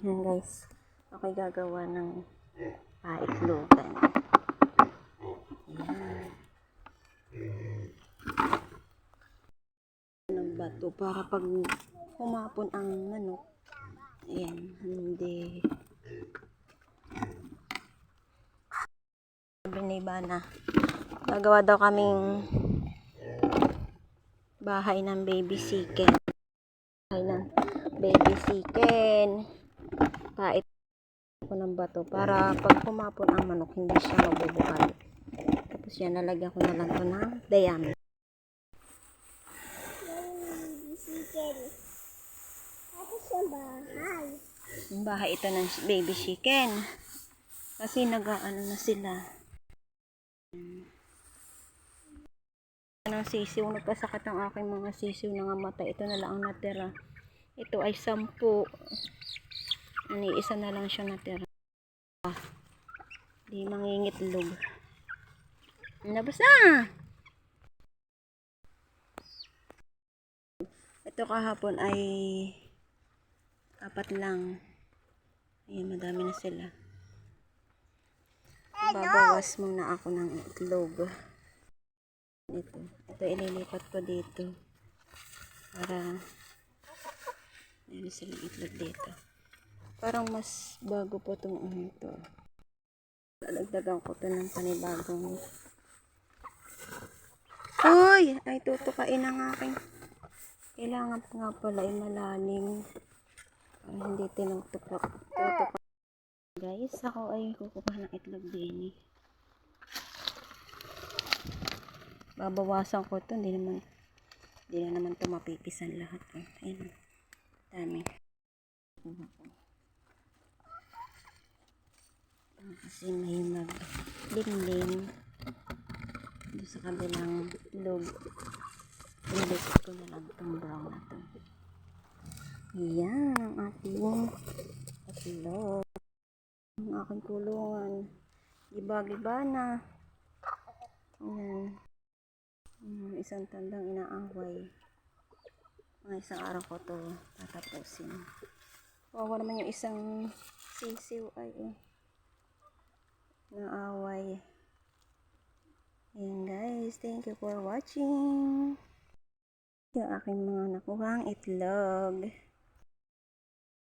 Yan guys, ako'y gagawa ng paitlogan. Yan. Ng bato para pag humapon ang manok, ayan, hindi. Sabi ni Ivana, gagawa daw kaming bahay ng baby chicken. Bahay ng baby chicken. Pait ko ng bato para pag humapon ang manok, hindi siya mabubukal. Tapos yan, nalagyan ko na lang ito ng dayami. Yung bahay ito ng baby chicken. Kasi nag-ano na sila. Ng sisiw, nagkasakit ang aking mga sisiw na mata. Ito na lang ang natira. Ito ay 10. Isa na lang siya natira. Di mangingitlog. Nabas na! Ito kahapon ay 4 lang. Ayan, madami na sila. Babawas muna ako ng itlog. Ito ililipat ko dito. Para meron silang itlog dito. Parang mas bago po itong ito. Dadagdagan ko ito ng panibagong. Uy! Ay, tutukain ang aking. Kailangan nga pala ay malalim. Para hindi tinutupak. Guys, ako ay kukuha ng itlog din. Babawasan ko ito. Hindi na naman ito mapipisan lahat. Ayun. Dami. Kasi may maglimlim doon sa kabilang log. Ilipit ko na lang itong brown na ito. Yan ang ating itlog. Ang aking kulungan. Giba-giba na. Ayan. Isang tandang inaaway. Mga isang araw ko to tatapusin. Wawa naman yung isang sisiw ay naaway. Ayan guys, thank you for watching. Yung aking mga nakuhang itlog.